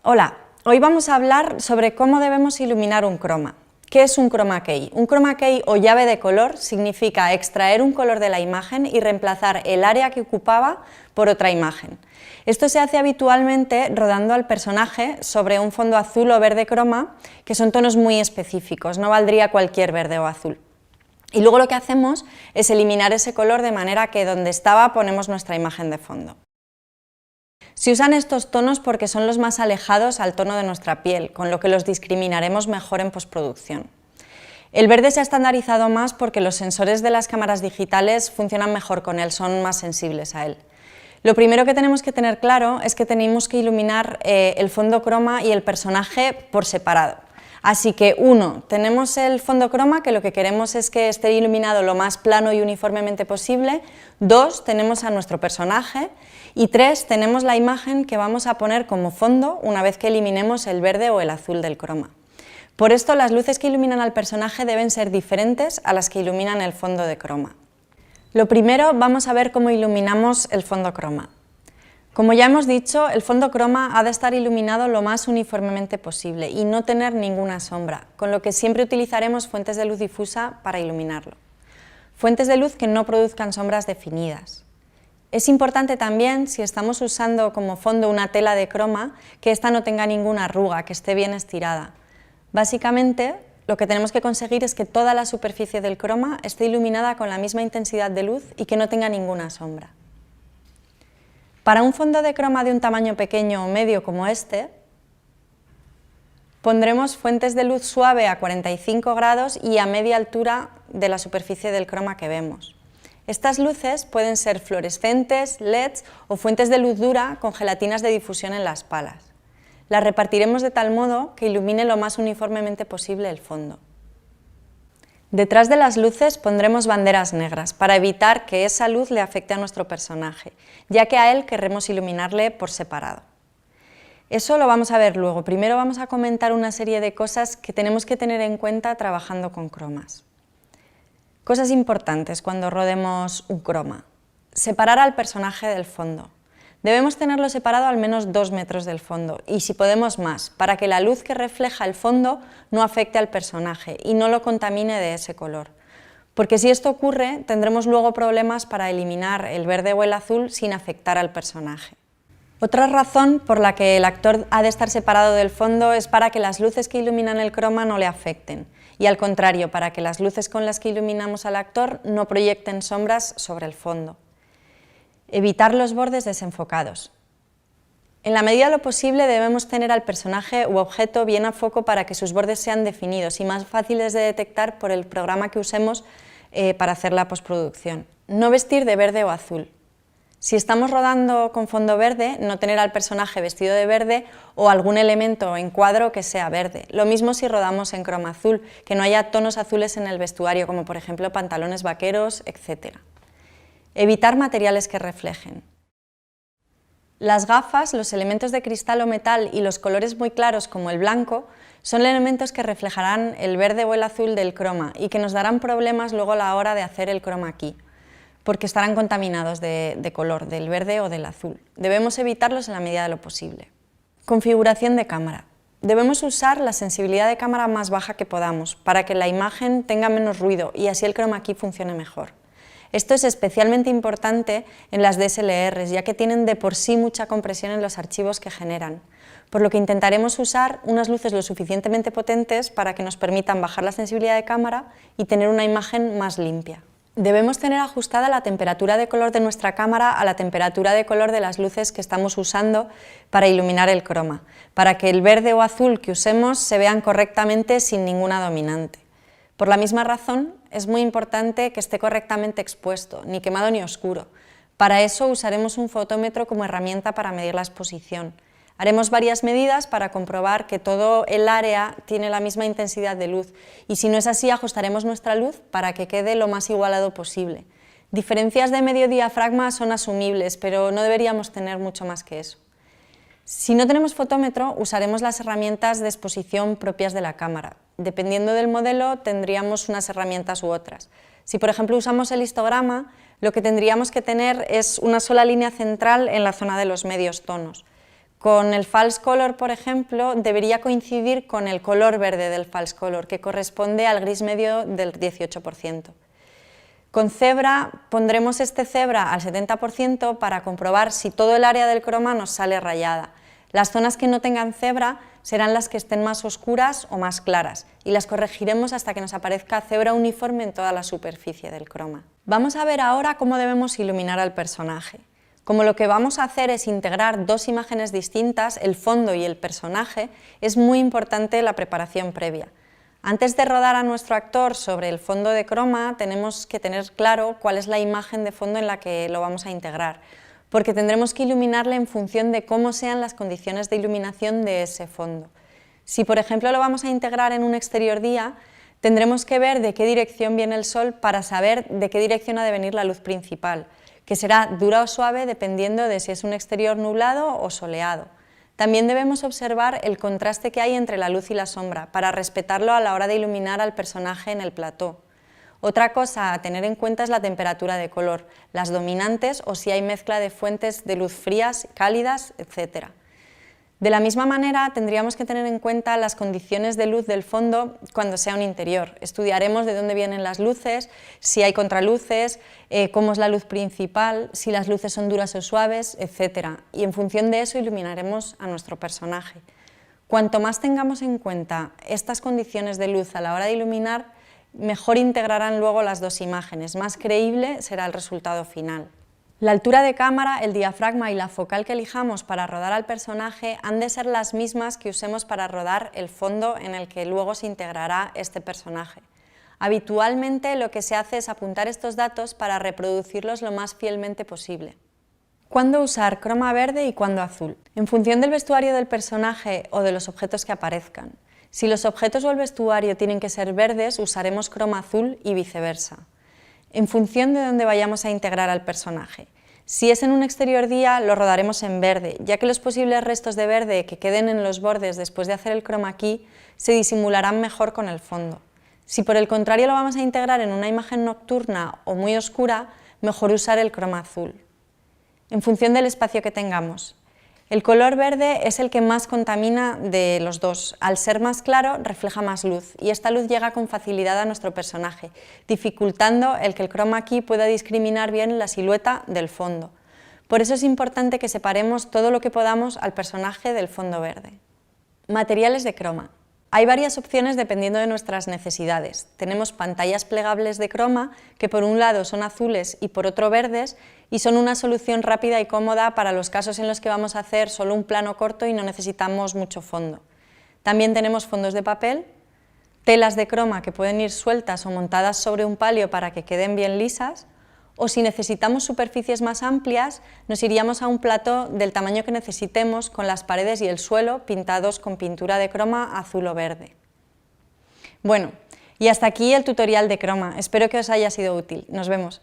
Hola, hoy vamos a hablar sobre cómo debemos iluminar un croma. ¿Qué es un chroma key? Un chroma key o llave de color significa extraer un color de la imagen y reemplazar el área que ocupaba por otra imagen. Esto se hace habitualmente rodando al personaje sobre un fondo azul o verde croma, que son tonos muy específicos, no valdría cualquier verde o azul. Y luego lo que hacemos es eliminar ese color de manera que donde estaba ponemos nuestra imagen de fondo. Se usan estos tonos porque son los más alejados al tono de nuestra piel, con lo que los discriminaremos mejor en postproducción. El verde se ha estandarizado más porque los sensores de las cámaras digitales funcionan mejor con él, son más sensibles a él. Lo primero que tenemos que tener claro es que tenemos que iluminar el fondo croma y el personaje por separado. Así que, 1, tenemos el fondo croma, que lo que queremos es que esté iluminado lo más plano y uniformemente posible. 2, tenemos a nuestro personaje. Y 3, tenemos la imagen que vamos a poner como fondo una vez que eliminemos el verde o el azul del croma. Por esto, las luces que iluminan al personaje deben ser diferentes a las que iluminan el fondo de croma. Lo primero, vamos a ver cómo iluminamos el fondo croma. Como ya hemos dicho, el fondo croma ha de estar iluminado lo más uniformemente posible y no tener ninguna sombra, con lo que siempre utilizaremos fuentes de luz difusa para iluminarlo. Fuentes de luz que no produzcan sombras definidas. Es importante también, si estamos usando como fondo una tela de croma, que ésta no tenga ninguna arruga, que esté bien estirada. Básicamente, lo que tenemos que conseguir es que toda la superficie del croma esté iluminada con la misma intensidad de luz y que no tenga ninguna sombra. Para un fondo de croma de un tamaño pequeño o medio como este, pondremos fuentes de luz suave a 45 grados y a media altura de la superficie del croma que vemos. Estas luces pueden ser fluorescentes, LEDs o fuentes de luz dura con gelatinas de difusión en las palas. Las repartiremos de tal modo que ilumine lo más uniformemente posible el fondo. Detrás de las luces pondremos banderas negras para evitar que esa luz le afecte a nuestro personaje, ya que a él querremos iluminarle por separado. Eso lo vamos a ver luego. Primero vamos a comentar una serie de cosas que tenemos que tener en cuenta trabajando con cromas. Cosas importantes cuando rodemos un croma. Separar al personaje del fondo. Debemos tenerlo separado al menos 2 metros del fondo y si podemos más, para que la luz que refleja el fondo no afecte al personaje y no lo contamine de ese color. Porque si esto ocurre, tendremos luego problemas para eliminar el verde o el azul sin afectar al personaje. Otra razón por la que el actor ha de estar separado del fondo es para que las luces que iluminan el croma no le afecten y al contrario, para que las luces con las que iluminamos al actor no proyecten sombras sobre el fondo. Evitar los bordes desenfocados. En la medida de lo posible debemos tener al personaje u objeto bien a foco para que sus bordes sean definidos y más fáciles de detectar por el programa que usemos para hacer la postproducción. No vestir de verde o azul. Si estamos rodando con fondo verde, no tener al personaje vestido de verde o algún elemento en cuadro que sea verde. Lo mismo si rodamos en croma azul, que no haya tonos azules en el vestuario, como por ejemplo pantalones vaqueros, etc. Evitar materiales que reflejen. Las gafas, los elementos de cristal o metal y los colores muy claros como el blanco son elementos que reflejarán el verde o el azul del croma y que nos darán problemas luego a la hora de hacer el chroma key, porque estarán contaminados de color, del verde o del azul. Debemos evitarlos en la medida de lo posible. Configuración de cámara. Debemos usar la sensibilidad de cámara más baja que podamos para que la imagen tenga menos ruido y así el chroma key funcione mejor. Esto es especialmente importante en las DSLRs, ya que tienen de por sí mucha compresión en los archivos que generan, por lo que intentaremos usar unas luces lo suficientemente potentes para que nos permitan bajar la sensibilidad de cámara y tener una imagen más limpia. Debemos tener ajustada la temperatura de color de nuestra cámara a la temperatura de color de las luces que estamos usando para iluminar el croma, para que el verde o azul que usemos se vean correctamente sin ninguna dominante. Por la misma razón, es muy importante que esté correctamente expuesto, ni quemado ni oscuro. Para eso usaremos un fotómetro como herramienta para medir la exposición. Haremos varias medidas para comprobar que todo el área tiene la misma intensidad de luz y si no es así ajustaremos nuestra luz para que quede lo más igualado posible. Diferencias de medio diafragma son asumibles, pero no deberíamos tener mucho más que eso. Si no tenemos fotómetro, usaremos las herramientas de exposición propias de la cámara. Dependiendo del modelo, tendríamos unas herramientas u otras. Si, por ejemplo, usamos el histograma, lo que tendríamos que tener es una sola línea central en la zona de los medios tonos. Con el false color, por ejemplo, debería coincidir con el color verde del false color, que corresponde al gris medio del 18%. Con cebra pondremos este cebra al 70% para comprobar si todo el área del croma nos sale rayada. Las zonas que no tengan cebra serán las que estén más oscuras o más claras y las corregiremos hasta que nos aparezca cebra uniforme en toda la superficie del croma. Vamos a ver ahora cómo debemos iluminar al personaje. Como lo que vamos a hacer es integrar dos imágenes distintas, el fondo y el personaje, es muy importante la preparación previa. Antes de rodar a nuestro actor sobre el fondo de croma, tenemos que tener claro cuál es la imagen de fondo en la que lo vamos a integrar, porque tendremos que iluminarle en función de cómo sean las condiciones de iluminación de ese fondo. Si, por ejemplo, lo vamos a integrar en un exterior día, tendremos que ver de qué dirección viene el sol para saber de qué dirección ha de venir la luz principal, que será dura o suave dependiendo de si es un exterior nublado o soleado. También debemos observar el contraste que hay entre la luz y la sombra, para respetarlo a la hora de iluminar al personaje en el plató. Otra cosa a tener en cuenta es la temperatura de color, las dominantes o si hay mezcla de fuentes de luz frías, cálidas, etc. De la misma manera, tendríamos que tener en cuenta las condiciones de luz del fondo cuando sea un interior. Estudiaremos de dónde vienen las luces, si hay contraluces, cómo es la luz principal, si las luces son duras o suaves, etc. Y en función de eso iluminaremos a nuestro personaje. Cuanto más tengamos en cuenta estas condiciones de luz a la hora de iluminar, mejor integrarán luego las dos imágenes, más creíble será el resultado final. La altura de cámara, el diafragma y la focal que elijamos para rodar al personaje han de ser las mismas que usemos para rodar el fondo en el que luego se integrará este personaje. Habitualmente lo que se hace es apuntar estos datos para reproducirlos lo más fielmente posible. ¿Cuándo usar croma verde y cuándo azul? En función del vestuario del personaje o de los objetos que aparezcan. Si los objetos o el vestuario tienen que ser verdes, usaremos croma azul y viceversa. En función de dónde vayamos a integrar al personaje. Si es en un exterior día, lo rodaremos en verde, ya que los posibles restos de verde que queden en los bordes después de hacer el chroma key se disimularán mejor con el fondo. Si por el contrario lo vamos a integrar en una imagen nocturna o muy oscura, mejor usar el croma azul. En función del espacio que tengamos. El color verde es el que más contamina de los dos. Al ser más claro, refleja más luz y esta luz llega con facilidad a nuestro personaje, dificultando el que el chroma key pueda discriminar bien la silueta del fondo. Por eso es importante que separemos todo lo que podamos al personaje del fondo verde. Materiales de croma. Hay varias opciones dependiendo de nuestras necesidades. Tenemos pantallas plegables de croma que por un lado son azules y por otro verdes y son una solución rápida y cómoda para los casos en los que vamos a hacer solo un plano corto y no necesitamos mucho fondo. También tenemos fondos de papel, telas de croma que pueden ir sueltas o montadas sobre un palio para que queden bien lisas, o si necesitamos superficies más amplias, nos iríamos a un plató del tamaño que necesitemos con las paredes y el suelo pintados con pintura de croma azul o verde. Bueno, y hasta aquí el tutorial de croma. Espero que os haya sido útil. Nos vemos.